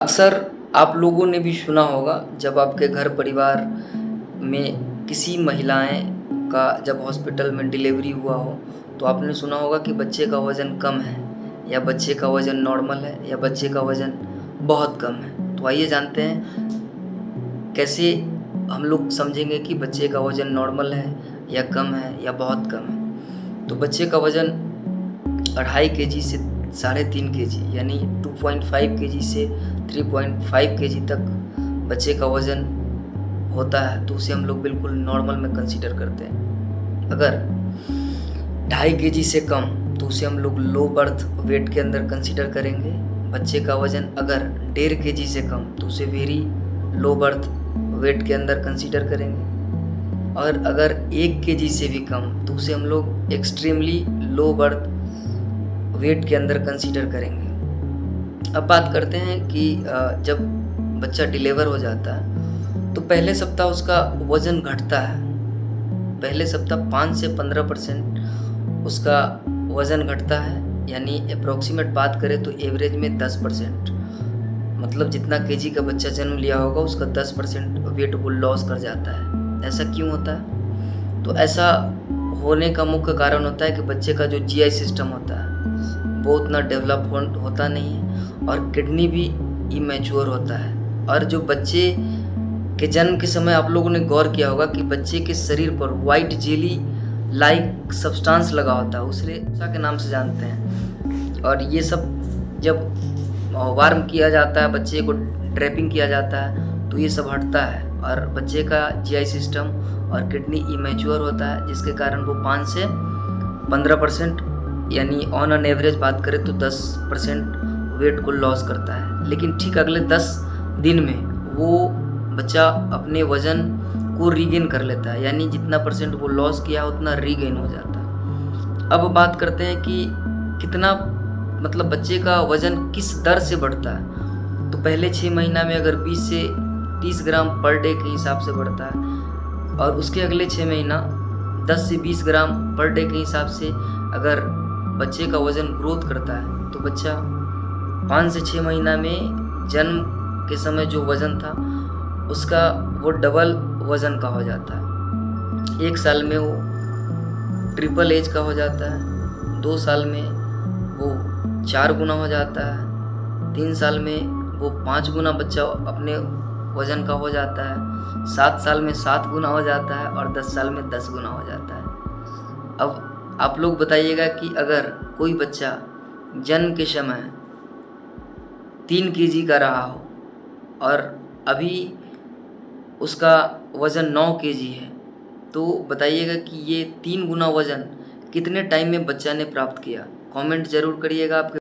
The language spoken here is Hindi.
अक्सर आप लोगों ने भी सुना होगा जब आपके घर परिवार में किसी महिलाएं का जब हॉस्पिटल में डिलीवरी हुआ हो तो आपने सुना होगा कि बच्चे का वज़न कम है या बच्चे का वज़न नॉर्मल है या बच्चे का वज़न बहुत कम है। तो आइए जानते हैं कैसे हम लोग समझेंगे कि बच्चे का वज़न नॉर्मल है या कम है या बहुत कम है। तो बच्चे का वज़न 2.5 केजी से 3.5 केजी यानी 2.5 केजी से 3.5 केजी तक बच्चे का वज़न होता है तो उसे हम लोग बिल्कुल नॉर्मल में कंसीडर करते हैं। अगर 2.5 केजी से कम तो उसे हम लोग लो बर्थ वेट के अंदर कंसीडर करेंगे। बच्चे का वज़न अगर 1.5 केजी से कम तो उसे वेरी लो बर्थ वेट के अंदर कंसीडर करेंगे। और अगर 1 केजी से भी कम तो उसे हम लोग एक्सट्रीमली लो बर्थ वेट के अंदर कंसीडर करेंगे। अब बात करते हैं कि जब बच्चा डिलीवर हो जाता है तो पहले सप्ताह उसका वज़न घटता है। पहले सप्ताह 5 से 15% उसका वज़न घटता है, यानी अप्रॉक्सीमेट बात करें तो एवरेज में 10%, मतलब जितना केजी का बच्चा जन्म लिया होगा उसका 10% वेट वो लॉस कर जाता है। ऐसा क्यों होता है? तो ऐसा होने का मुख्य कारण होता है कि बच्चे का जो जीआई सिस्टम होता है वो उतना डेवलप होता नहीं है और किडनी भी इमैच्योर होता है। और जो बच्चे के जन्म के समय आप लोगों ने गौर किया होगा कि बच्चे के शरीर पर वाइट जेली लाइक सब्सटेंस लगा होता है, उसे के नाम से जानते हैं। और ये सब जब वार्म किया जाता है, बच्चे को ड्रैपिंग किया जाता है तो ये सब हटता है और बच्चे का जीआई सिस्टम और किडनी इमैच्योर होता है, जिसके कारण वो 5 से 15% यानी ऑन एन एवरेज बात करें तो 10% वेट को लॉस करता है। लेकिन ठीक अगले 10 दिन में वो बच्चा अपने वज़न को रीगेन कर लेता है, यानी जितना परसेंट वो लॉस किया उतना रीगेन हो जाता है। अब बात करते हैं कि कितना मतलब बच्चे का वज़न किस दर से बढ़ता है। तो पहले 6 महीना में अगर 20 से 30 ग्राम पर डे के हिसाब से बढ़ता है और उसके अगले 6 महीना 10 से 20 ग्राम पर डे के हिसाब से अगर बच्चे का वज़न ग्रोथ करता है तो बच्चा 5 से 6 महीना में जन्म के समय जो वज़न था उसका वो डबल वज़न का हो जाता है। 1 साल में वो ट्रिपल एज का हो जाता है, 2 साल में वो 4 गुना हो जाता है, 3 साल में वो 5 गुना बच्चा अपने वज़न का हो जाता है, 7 साल में 7 गुना हो जाता है और 10 साल में 10 गुना हो जाता है। अब आप लोग बताइएगा कि अगर कोई बच्चा जन्म के समय 3 केजी का रहा हो और अभी उसका वज़न 9 केजी है तो बताइएगा कि ये 3 गुना वज़न कितने टाइम में बच्चा ने प्राप्त किया। कमेंट ज़रूर करिएगा। आपके